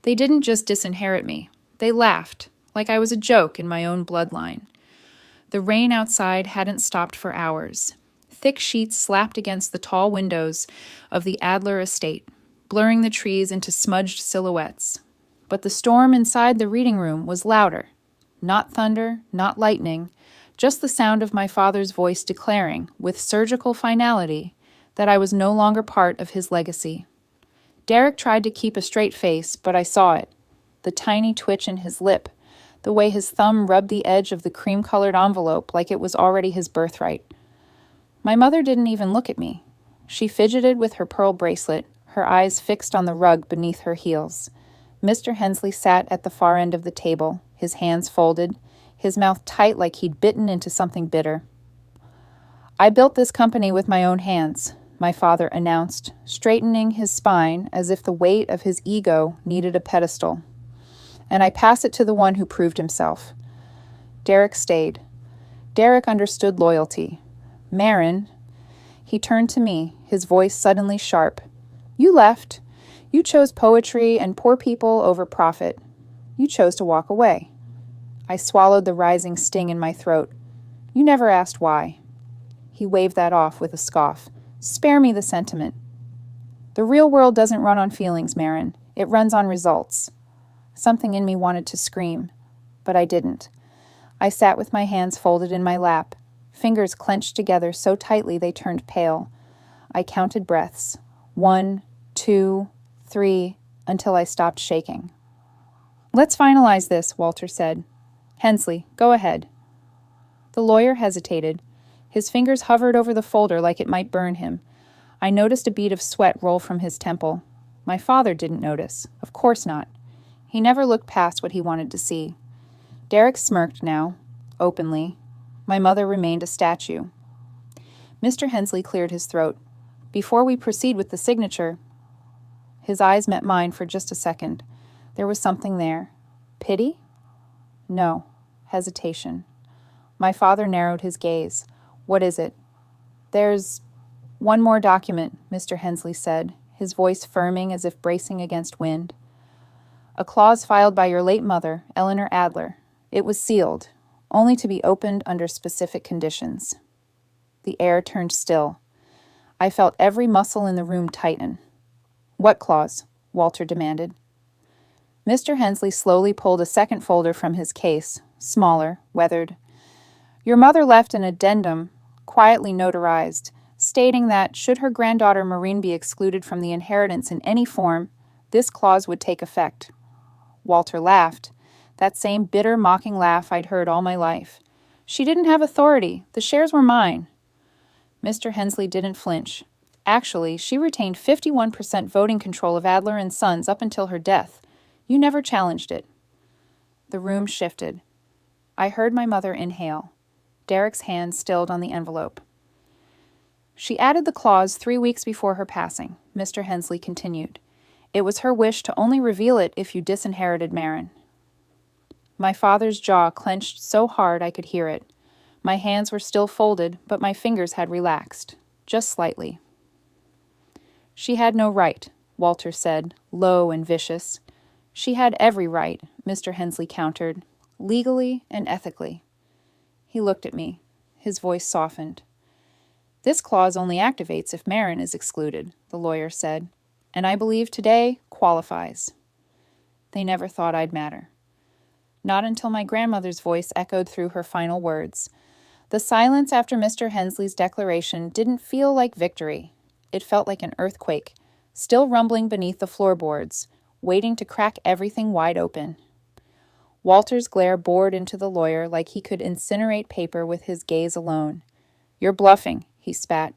They didn't just disinherit me. They laughed, like I was a joke in my own bloodline. The rain outside hadn't stopped for hours. Thick sheets slapped against the tall windows of the Adler estate, blurring the trees into smudged silhouettes. But the storm inside the reading room was louder. Not thunder, not lightning, just the sound of my father's voice declaring, with surgical finality, that I was no longer part of his legacy. Derek tried to keep a straight face, but I saw it. The tiny twitch in his lip, the way his thumb rubbed the edge of the cream-colored envelope like it was already his birthright. My mother didn't even look at me. She fidgeted with her pearl bracelet, her eyes fixed on the rug beneath her heels. Mr. Hensley sat at the far end of the table, his hands folded, his mouth tight like he'd bitten into something bitter. "I built this company with my own hands," my father announced, straightening his spine as if the weight of his ego needed a pedestal. "And I pass it to the one who proved himself." Derek stayed. Derek understood loyalty. "Marin," he turned to me, his voice suddenly sharp. "You left. You chose poetry and poor people over profit. You chose to walk away." I swallowed the rising sting in my throat. "You never asked why." He waved that off with a scoff. "Spare me the sentiment. The real world doesn't run on feelings, Marin. It runs on results." Something in me wanted to scream, but I didn't. I sat with my hands folded in my lap, fingers clenched together so tightly they turned pale. I counted breaths. 1, 2, 3, until I stopped shaking. "Let's finalize this," Walter said. "Hensley, go ahead." The lawyer hesitated. His fingers hovered over the folder like it might burn him. I noticed a bead of sweat roll from his temple. My father didn't notice. Of course not. He never looked past what he wanted to see. Derek smirked now, openly. My mother remained a statue. Mr. Hensley cleared his throat. "Before we proceed with the signature..." His eyes met mine for just a second. There was something there. Pity? No. Hesitation. My father narrowed his gaze. "What is it?" "There's one more document," Mr. Hensley said, his voice firming as if bracing against wind. "A clause filed by your late mother, Eleanor Adler. It was sealed, only to be opened under specific conditions." The air turned still. I felt every muscle in the room tighten. "What clause?" Walter demanded. Mr. Hensley slowly pulled a second folder from his case, smaller, weathered. "Your mother left an addendum, quietly notarized, stating that, should her granddaughter Maureen be excluded from the inheritance in any form, this clause would take effect." Walter laughed, that same bitter, mocking laugh I'd heard all my life. "She didn't have authority. The shares were mine." Mr. Hensley didn't flinch. "Actually, she retained 51% voting control of Adler and Sons up until her death. You never challenged it." The room shifted. I heard my mother inhale. Derek's hand stilled on the envelope. "She added the clause 3 weeks before her passing," Mr. Hensley continued. "It was her wish to only reveal it if you disinherited Marin." My father's jaw clenched so hard I could hear it. My hands were still folded, but my fingers had relaxed, just slightly. "She had no right," Walter said, low and vicious. "She had every right," Mr. Hensley countered, "legally and ethically." He looked at me. His voice softened. "This clause only activates if Marin is excluded," the lawyer said, "and I believe today qualifies." They never thought I'd matter. Not until my grandmother's voice echoed through her final words. The silence after Mr. Hensley's declaration didn't feel like victory. It felt like an earthquake, still rumbling beneath the floorboards, waiting to crack everything wide open. Walter's glare bored into the lawyer like he could incinerate paper with his gaze alone. "You're bluffing," he spat.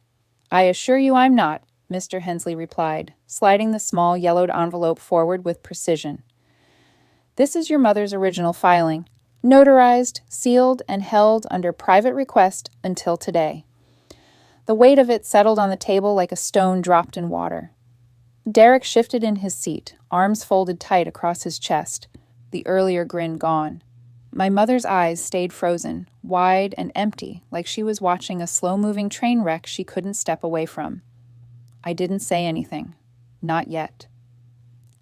"I assure you I'm not," Mr. Hensley replied, sliding the small yellowed envelope forward with precision. "This is your mother's original filing, notarized, sealed, and held under private request until today." The weight of it settled on the table like a stone dropped in water. Derek shifted in his seat, arms folded tight across his chest, the earlier grin gone. My mother's eyes stayed frozen, wide and empty, like she was watching a slow-moving train wreck she couldn't step away from. I didn't say anything. Not yet.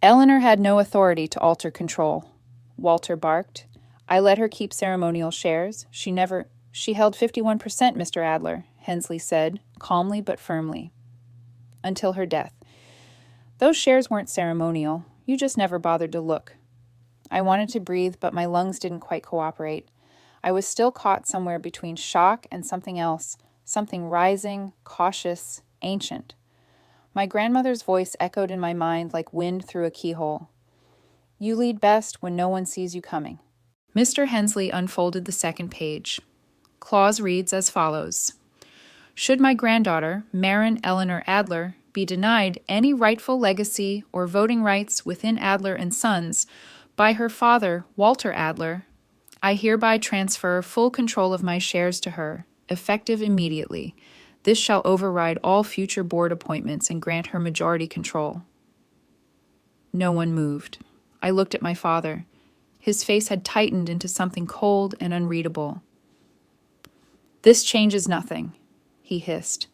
Eleanor had no authority to alter control, Walter barked. I let her keep ceremonial shares. She held 51%, Mr. Adler, Hensley said, calmly but firmly. Until her death. Those shares weren't ceremonial. You just never bothered to look. I wanted to breathe, but my lungs didn't quite cooperate. I was still caught somewhere between shock and something else, something rising, cautious, ancient. My grandmother's voice echoed in my mind like wind through a keyhole. You lead best when no one sees you coming. Mr. Hensley unfolded the second page. Clause reads as follows. Should my granddaughter, Maren Eleanor Adler, be denied any rightful legacy or voting rights within Adler and Sons by her father, Walter Adler, I hereby transfer full control of my shares to her, effective immediately. This shall override all future board appointments and grant her majority control. No one moved. I looked at my father. His face had tightened into something cold and unreadable. This changes nothing, he hissed.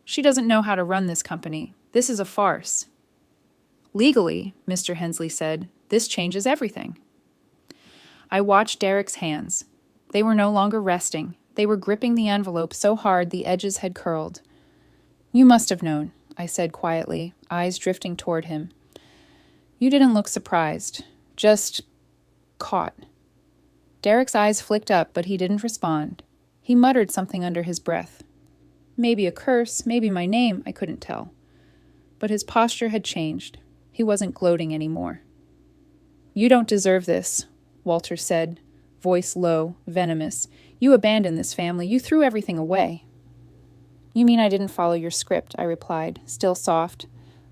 She doesn't know how to run this company. This is a farce. Legally, Mr. Hensley said, this changes everything. I watched Derek's hands. They were no longer resting. They were gripping the envelope so hard the edges had curled. You must have known, I said quietly, eyes drifting toward him. You didn't look surprised, just caught. Derek's eyes flicked up, but he didn't respond. He muttered something under his breath. Maybe a curse, maybe my name, I couldn't tell. But his posture had changed. He wasn't gloating anymore. You don't deserve this, Walter said, voice low, venomous. You abandoned this family. You threw everything away. You mean I didn't follow your script, I replied, still soft.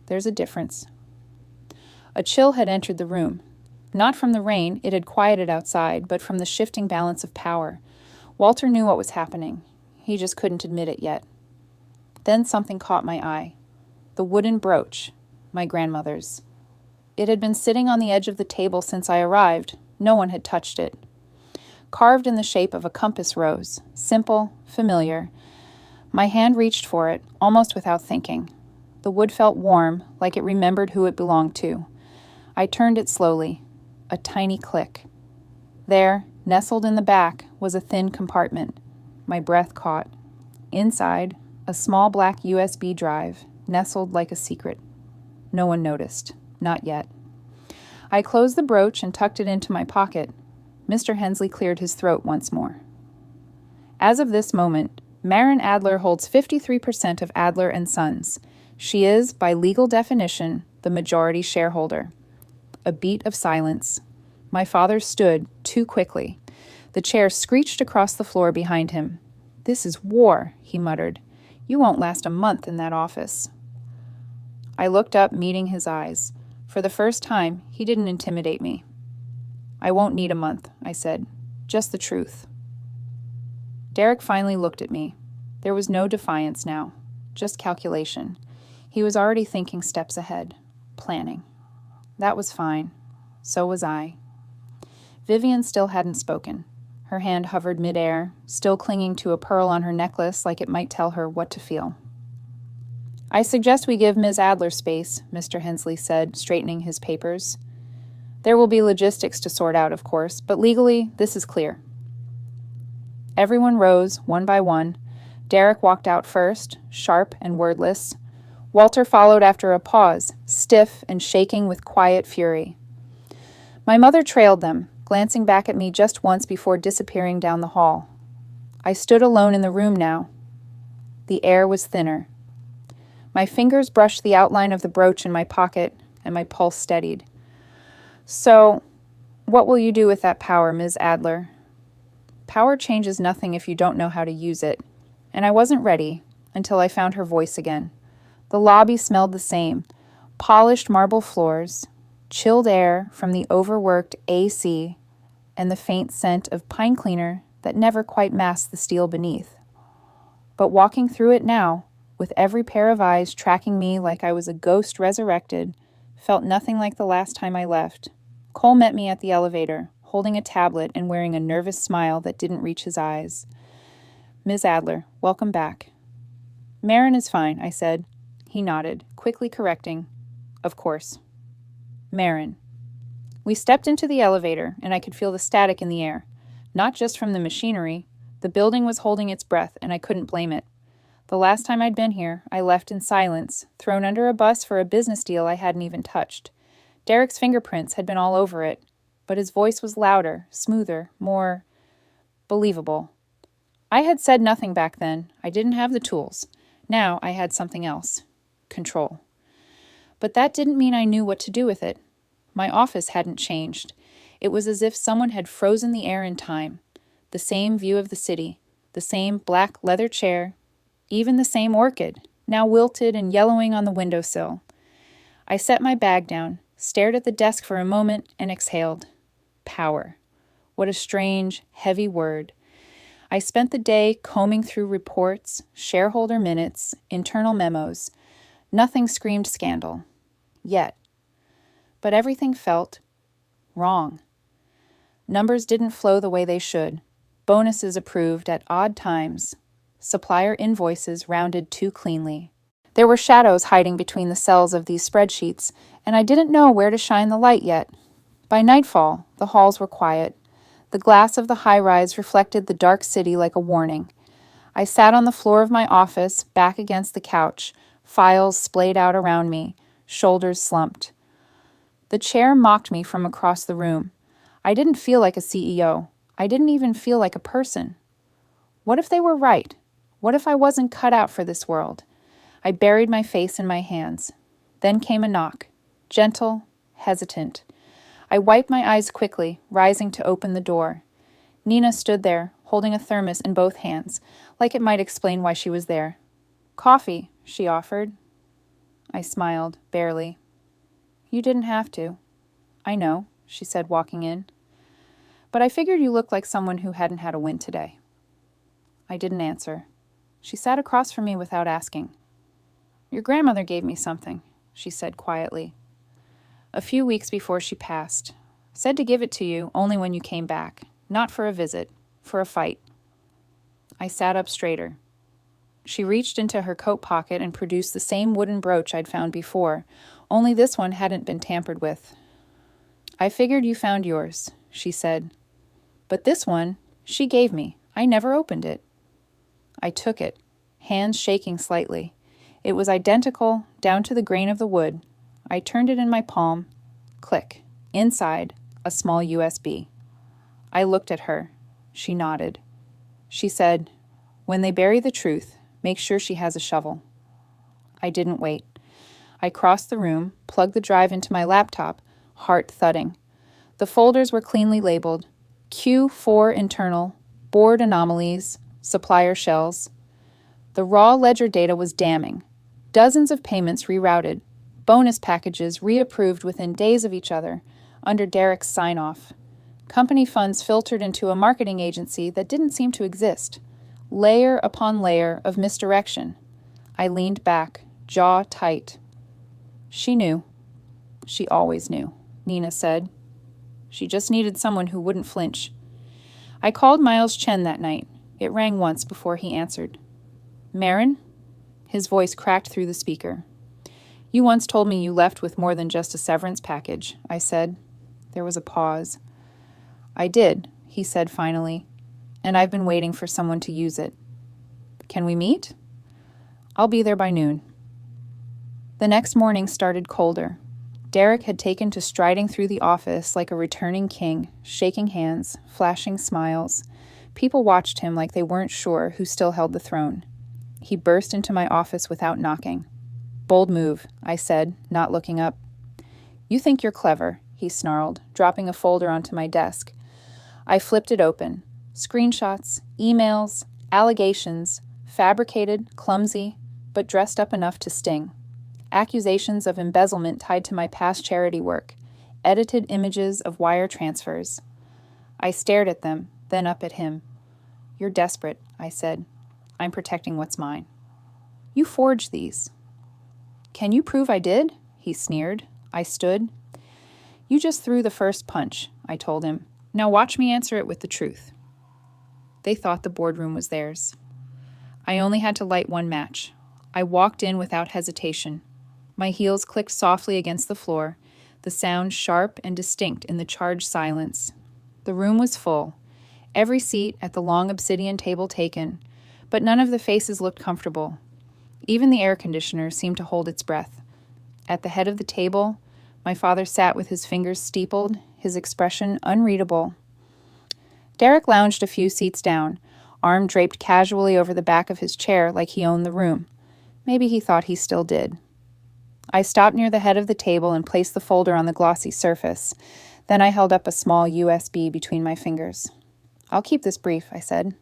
There's a difference. A chill had entered the room. Not from the rain, it had quieted outside, but from the shifting balance of power. Walter knew what was happening. He just couldn't admit it yet. Then something caught my eye. The wooden brooch, my grandmother's. It had been sitting on the edge of the table since I arrived. No one had touched it. Carved in the shape of a compass rose, simple, familiar. My hand reached for it, almost without thinking. The wood felt warm, like it remembered who it belonged to. I turned it slowly. A tiny click. There, nestled in the back, was a thin compartment. My breath caught. Inside, a small black USB drive, nestled like a secret. No one noticed. Not yet. I closed the brooch and tucked it into my pocket. Mr. Hensley cleared his throat once more. As of this moment, Maren Adler holds 53% of Adler and Sons. She is, by legal definition, the majority shareholder. A beat of silence. My father stood too quickly. The chair screeched across the floor behind him. This is war, he muttered. You won't last a month in that office. I looked up, meeting his eyes. For the first time, he didn't intimidate me. I won't need a month, I said. Just the truth. Derek finally looked at me. There was no defiance now, just calculation. He was already thinking steps ahead, planning. That was fine. So was I. Vivian still hadn't spoken. Her hand hovered midair, still clinging to a pearl on her necklace like it might tell her what to feel. I suggest we give Ms. Adler space, Mr. Hensley said, straightening his papers. There will be logistics to sort out, of course, but legally, this is clear. Everyone rose, one by one. Derek walked out first, sharp and wordless. Walter followed after a pause, stiff and shaking with quiet fury. My mother trailed them, glancing back at me just once before disappearing down the hall. I stood alone in the room now. The air was thinner. My fingers brushed the outline of the brooch in my pocket, and my pulse steadied. So, what will you do with that power, Ms. Adler? Power changes nothing if you don't know how to use it, and I wasn't ready until I found her voice again. The lobby smelled the same, polished marble floors, chilled air from the overworked AC, and the faint scent of pine cleaner that never quite masked the steel beneath. But walking through it now, with every pair of eyes tracking me like I was a ghost resurrected, felt nothing like the last time I left. Cole met me at the elevator, holding a tablet and wearing a nervous smile that didn't reach his eyes. Ms. Adler, welcome back. Maren is fine, I said. He nodded, quickly correcting. Of course. Marin. We stepped into the elevator, and I could feel the static in the air. Not just from the machinery. The building was holding its breath, and I couldn't blame it. The last time I'd been here, I left in silence, thrown under a bus for a business deal I hadn't even touched. Derek's fingerprints had been all over it, but his voice was louder, smoother, more believable. I had said nothing back then. I didn't have the tools. Now I had something else. Control. But that didn't mean I knew what to do with it. My office hadn't changed. It was as if someone had frozen the air in time. The same view of the city, the same black leather chair, even the same orchid, now wilted and yellowing on the windowsill. I set my bag down, stared at the desk for a moment, and exhaled. Power. What a strange, heavy word. I spent the day combing through reports, shareholder minutes, internal memos. Nothing screamed scandal. Yet. But everything felt wrong. Numbers didn't flow the way they should. Bonuses approved at odd times. Supplier invoices rounded too cleanly. There were shadows hiding between the cells of these spreadsheets, and I didn't know where to shine the light yet. By nightfall, the halls were quiet. The glass of the high-rise reflected the dark city like a warning. I sat on the floor of my office, back against the couch, files splayed out around me, shoulders slumped. The chair mocked me from across the room. I didn't feel like a CEO. I didn't even feel like a person. What if they were right? What if I wasn't cut out for this world? I buried my face in my hands. Then came a knock. Gentle, hesitant. I wiped my eyes quickly, rising to open the door. Nina stood there, holding a thermos in both hands, like it might explain why she was there. "Coffee," she offered. I smiled, barely. "You didn't have to." "I know," she said, walking in. "But I figured you looked like someone who hadn't had a win today." I didn't answer. She sat across from me without asking. "Your grandmother gave me something," she said quietly. "A few weeks before she passed. Said to give it to you only when you came back. Not for a visit, for a fight." I sat up straighter. She reached into her coat pocket and produced the same wooden brooch I'd found before, only this one hadn't been tampered with. "I figured you found yours," she said. "But this one, she gave me. I never opened it." I took it, hands shaking slightly. It was identical, down to the grain of the wood. I turned it in my palm. Click. Inside, a small USB. I looked at her. She nodded. She said, "When they bury the truth, make sure she has a shovel." I didn't wait. I crossed the room, plugged the drive into my laptop, heart thudding. The folders were cleanly labeled. Q4 internal, board anomalies, supplier shells. The raw ledger data was damning. Dozens of payments rerouted. Bonus packages reapproved within days of each other, under Derek's sign-off. Company funds filtered into a marketing agency that didn't seem to exist. Layer upon layer of misdirection. I leaned back, jaw tight. She knew. She always knew, Nina said. She just needed someone who wouldn't flinch. I called Miles Chen that night. It rang once before he answered. "Marin?" His voice cracked through the speaker. "You once told me you left with more than just a severance package," I said. There was a pause. "I did," he said finally, "and I've been waiting for someone to use it. Can we meet?" "I'll be there by noon." The next morning started colder. Derek had taken to striding through the office like a returning king, shaking hands, flashing smiles. People watched him like they weren't sure who still held the throne. He burst into my office without knocking. "Bold move," I said, not looking up. "You think you're clever," he snarled, dropping a folder onto my desk. I flipped it open. Screenshots, emails, allegations, fabricated, clumsy, but dressed up enough to sting. Accusations of embezzlement tied to my past charity work, edited images of wire transfers. I stared at them, then up at him. "You're desperate," I said. "I'm protecting what's mine." "You forged these." "Can you prove I did?" he sneered. I stood. "You just threw the first punch," I told him. "Now watch me answer it with the truth." They thought the boardroom was theirs. I only had to light one match. I walked in without hesitation. My heels clicked softly against the floor. the sound sharp and distinct in the charged silence. The room was full, every seat at the long obsidian table taken, but none of the faces looked comfortable. Even the air conditioner seemed to hold its breath. At the head of the table, my father sat with his fingers steepled, his expression unreadable. Derek lounged a few seats down, arm draped casually over the back of his chair like he owned the room. Maybe he thought he still did. I stopped near the head of the table and placed the folder on the glossy surface. Then I held up a small USB between my fingers. "I'll keep this brief," I said.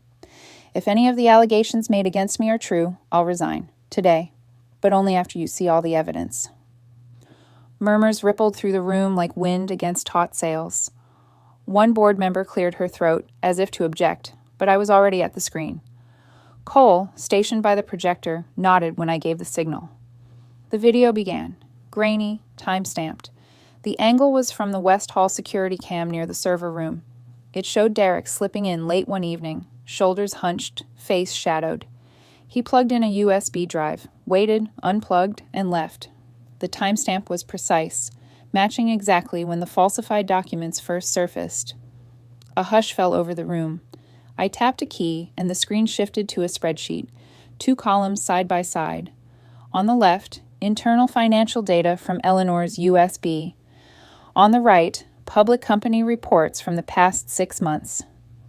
"If any of the allegations made against me are true, I'll resign. Today. But only after you see all the evidence." Murmurs rippled through the room like wind against taut sails. One board member cleared her throat, as if to object, but I was already at the screen. Cole, stationed by the projector, nodded when I gave the signal. The video began, grainy, time-stamped. The angle was from the West Hall security cam near the server room. It showed Derek slipping in late one evening, shoulders hunched, face shadowed. He plugged in a USB drive, waited, unplugged, and left. The timestamp was precise, matching exactly when the falsified documents first surfaced. A hush fell over the room. I tapped a key, and the screen shifted to a spreadsheet, 2 columns side by side. On the left, internal financial data from Eleanor's USB. On the right, public company reports from the past 6 months.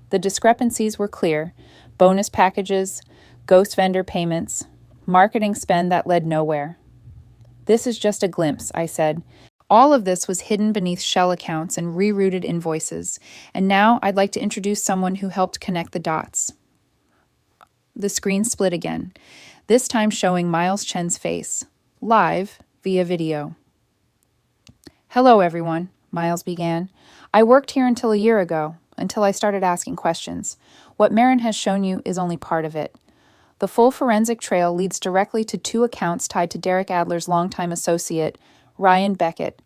The discrepancies were clear: bonus packages, ghost vendor payments, marketing spend that led nowhere. "This is just a glimpse," I said. "All of this was hidden beneath shell accounts and rerouted invoices, and now I'd like to introduce someone who helped connect the dots." The screen split again, this time showing Miles Chen's face, live via video. "Hello, everyone," Miles began. "I worked here until a year ago, until I started asking questions. What Marin has shown you is only part of it. The full forensic trail leads directly to 2 accounts tied to Derek Adler's longtime associate, Ryan Beckett.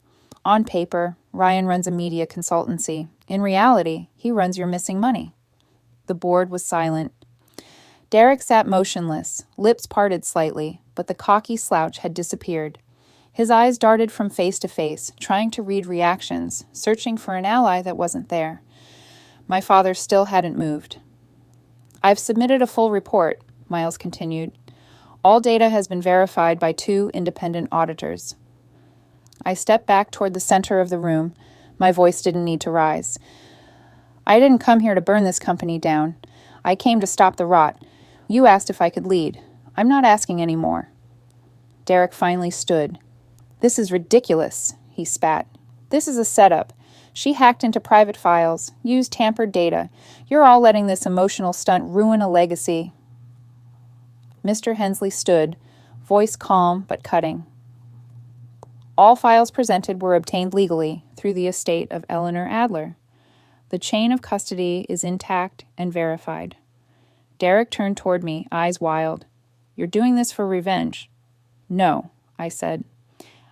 On paper, Ryan runs a media consultancy. In reality, he runs your missing money." The board was silent. Derek sat motionless, lips parted slightly, but the cocky slouch had disappeared. His eyes darted from face to face, trying to read reactions, searching for an ally that wasn't there. My father still hadn't moved. "I've submitted a full report," Miles continued. "All data has been verified by 2 independent auditors." I stepped back toward the center of the room. My voice didn't need to rise. "I didn't come here to burn this company down. I came to stop the rot. You asked if I could lead. I'm not asking any more." Derek finally stood. "This is ridiculous," he spat. "This is a setup. She hacked into private files, used tampered data. You're all letting this emotional stunt ruin a legacy." Mr. Hensley stood, voice calm but cutting. "All files presented were obtained legally through the estate of Eleanor Adler. The chain of custody is intact and verified." Derek turned toward me, eyes wild. "You're doing this for revenge." "No," I said.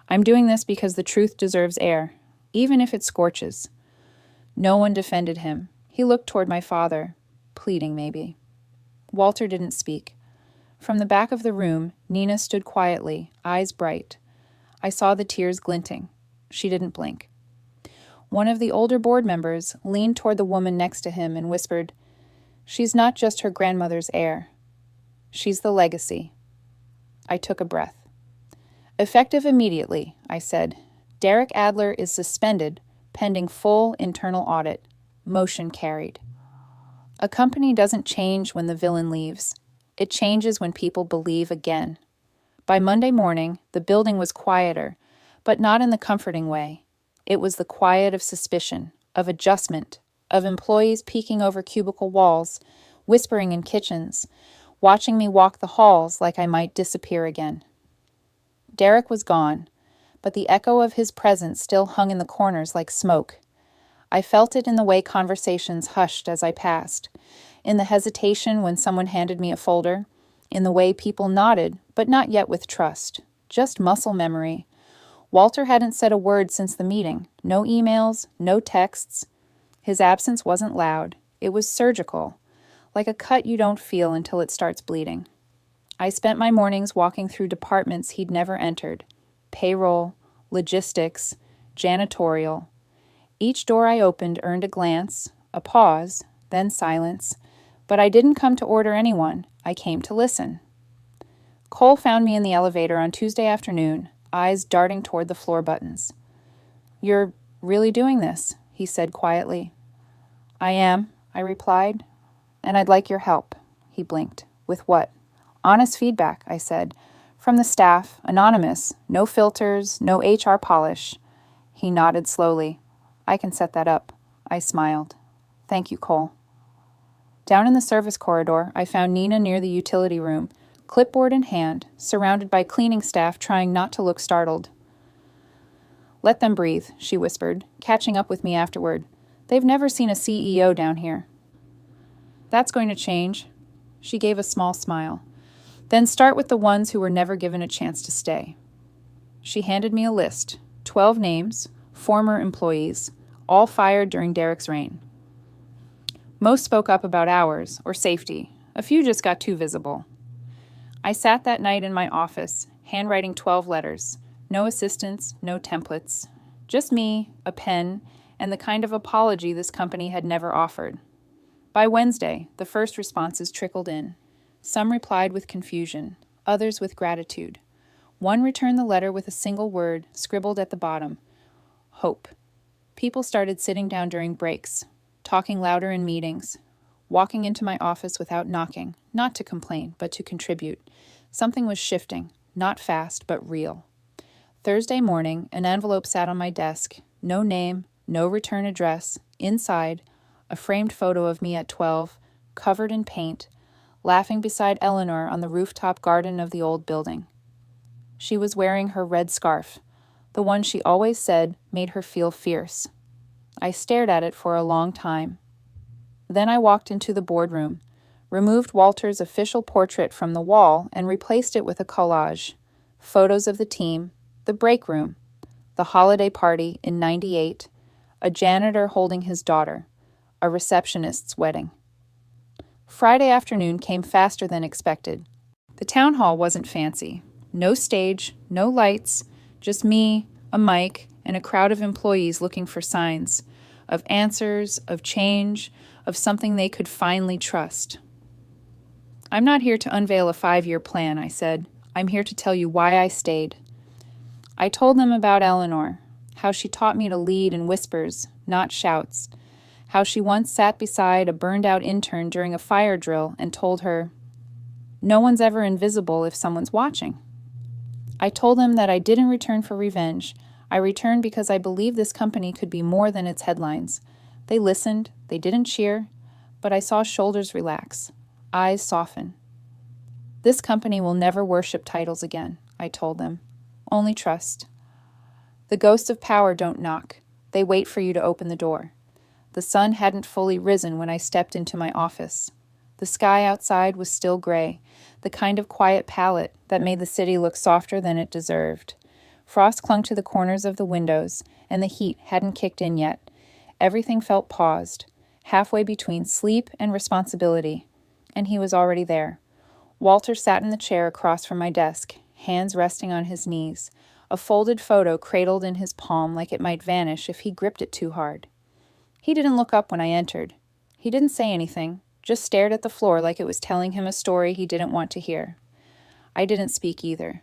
"I'm doing this because the truth deserves air, even if it scorches." No one defended him. He looked toward my father, pleading maybe. Walter didn't speak. From the back of the room, Nina stood quietly, eyes bright. I saw the tears glinting. She didn't blink. One of the older board members leaned toward the woman next to him and whispered, "She's not just her grandmother's heir. She's the legacy." I took a breath. "Effective immediately," I said. "Derek Adler is suspended, pending full internal audit. Motion carried." A company doesn't change when the villain leaves. It changes when people believe again. By Monday morning, the building was quieter, but not in the comforting way. It was the quiet of suspicion, of adjustment, of employees peeking over cubicle walls, whispering in kitchens, watching me walk the halls like I might disappear again. Derek was gone, but the echo of his presence still hung in the corners like smoke. I felt it in the way conversations hushed as I passed, in the hesitation when someone handed me a folder, in the way people nodded, but not yet with trust, just muscle memory. Walter hadn't said a word since the meeting, no emails, no texts. His absence wasn't loud, it was surgical, like a cut you don't feel until it starts bleeding. I spent my mornings walking through departments he'd never entered: payroll, logistics, janitorial. Each door I opened earned a glance, a pause, then silence. But I didn't come to order anyone. I came to listen. Cole found me in the elevator on Tuesday afternoon, eyes darting toward the floor buttons. "You're really doing this," he said quietly. "I am," I replied. "And I'd like your help." He blinked. "With what?" "Honest feedback," I said. "From the staff, anonymous, no filters, no HR polish." He nodded slowly. "I can set that up." I smiled. "Thank you, Cole." Down in the service corridor, I found Nina near the utility room, clipboard in hand, surrounded by cleaning staff trying not to look startled. "Let them breathe," she whispered, catching up with me afterward. "They've never seen a CEO down here." "That's going to change." She gave a small smile. "Then start with the ones who were never given a chance to stay." She handed me a list, 12 names, former employees, all fired during Derek's reign. Most spoke up about hours or safety. A few just got too visible. I sat that night in my office, handwriting 12 letters. No assistants, no templates. Just me, a pen, and the kind of apology this company had never offered. By Wednesday, the first responses trickled in. Some replied with confusion, others with gratitude. One returned the letter with a single word scribbled at the bottom: hope. People started sitting down during breaks, talking louder in meetings, walking into my office without knocking, not to complain, but to contribute. Something was shifting, not fast, but real. Thursday morning, an envelope sat on my desk. No name, no return address. Inside, a framed photo of me at 12, covered in paint, laughing beside Eleanor on the rooftop garden of the old building. She was wearing her red scarf, the one she always said made her feel fierce. I stared at it for a long time. Then I walked into the boardroom, removed Walter's official portrait from the wall and replaced it with a collage. Photos of the team, the break room, the holiday party in '98, a janitor holding his daughter, a receptionist's wedding. Friday afternoon came faster than expected. The town hall wasn't fancy. No stage, no lights, just me, a mic, and a crowd of employees looking for signs, of answers, of change, of something they could finally trust. "I'm not here to unveil a 5-year plan," I said. "I'm here to tell you why I stayed." I told them about Eleanor, how she taught me to lead in whispers, not shouts, how she once sat beside a burned-out intern during a fire drill and told her, "No one's ever invisible if someone's watching." I told them that I didn't return for revenge. I returned because I believed this company could be more than its headlines. They listened, they didn't cheer, but I saw shoulders relax, eyes soften. "This company will never worship titles again," I told them. "Only trust. The ghosts of power don't knock. They wait for you to open the door." The sun hadn't fully risen when I stepped into my office. The sky outside was still gray, the kind of quiet palette that made the city look softer than it deserved. Frost clung to the corners of the windows, and the heat hadn't kicked in yet. Everything felt paused, halfway between sleep and responsibility, and he was already there. Walter sat in the chair across from my desk, hands resting on his knees, a folded photo cradled in his palm like it might vanish if he gripped it too hard. He didn't look up when I entered. He didn't say anything, just stared at the floor like it was telling him a story he didn't want to hear. I didn't speak either.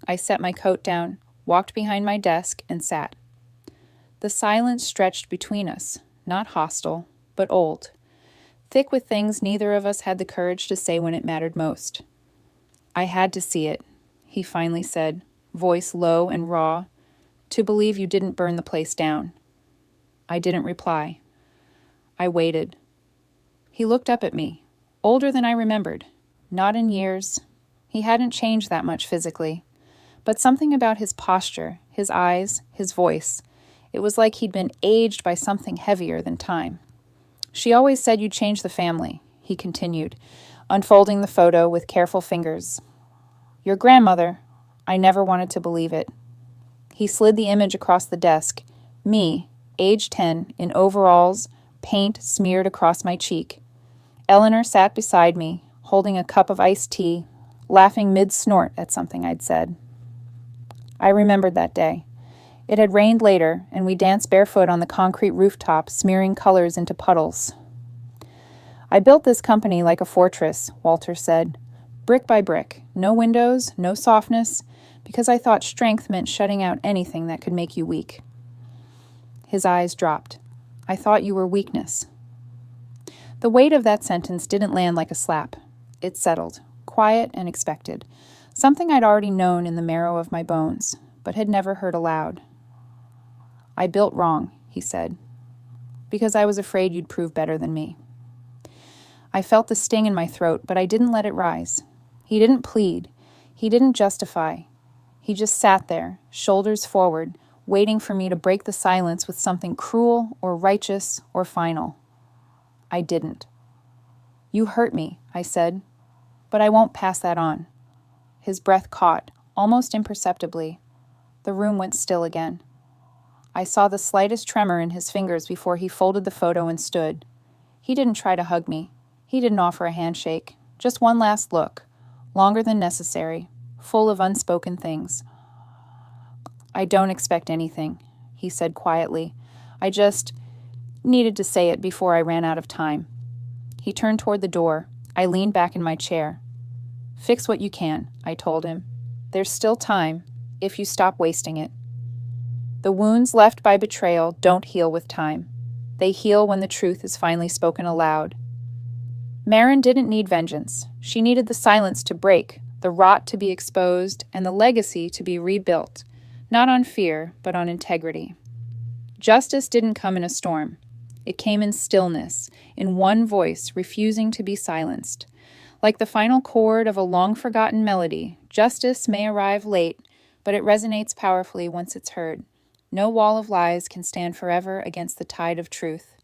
I set my coat down, walked behind my desk, and sat. The silence stretched between us, not hostile, but old, thick with things neither of us had the courage to say when it mattered most. "I had to see it," he finally said, voice low and raw, "to believe you didn't burn the place down." I didn't reply. I waited. He looked up at me, older than I remembered, not in years. He hadn't changed that much physically, but something about his posture, his eyes, his voice, it was like he'd been aged by something heavier than time. "She always said you'd change the family," he continued, unfolding the photo with careful fingers. "Your grandmother, I never wanted to believe it." He slid the image across the desk, me, age 10, in overalls, paint smeared across my cheek. Eleanor sat beside me, holding a cup of iced tea, laughing mid-snort at something I'd said. I remembered that day. It had rained later, and we danced barefoot on the concrete rooftop, smearing colors into puddles. I built this company like a fortress, Walter said, brick by brick, no windows, no softness, because I thought strength meant shutting out anything that could make you weak. His eyes dropped. I thought you were weakness. The weight of that sentence didn't land like a slap. It settled, quiet and expected, something I'd already known in the marrow of my bones, but had never heard aloud. I built wrong, he said, because I was afraid you'd prove better than me. I felt the sting in my throat, but I didn't let it rise. He didn't plead. He didn't justify. He just sat there, shoulders forward, waiting for me to break the silence with something cruel or righteous or final. I didn't. You hurt me, I said, but I won't pass that on. His breath caught, almost imperceptibly. The room went still again. I saw the slightest tremor in his fingers before he folded the photo and stood. He didn't try to hug me. He didn't offer a handshake. Just one last look, longer than necessary, full of unspoken things. I don't expect anything, he said quietly. I just needed to say it before I ran out of time. He turned toward the door. I leaned back in my chair. Fix what you can, I told him. There's still time, if you stop wasting it. The wounds left by betrayal don't heal with time. They heal when the truth is finally spoken aloud. Marin didn't need vengeance. She needed the silence to break, the rot to be exposed, and the legacy to be rebuilt, not on fear, but on integrity. Justice didn't come in a storm. It came in stillness, in one voice refusing to be silenced. Like the final chord of a long-forgotten melody, justice may arrive late, but it resonates powerfully once it's heard. No wall of lies can stand forever against the tide of truth.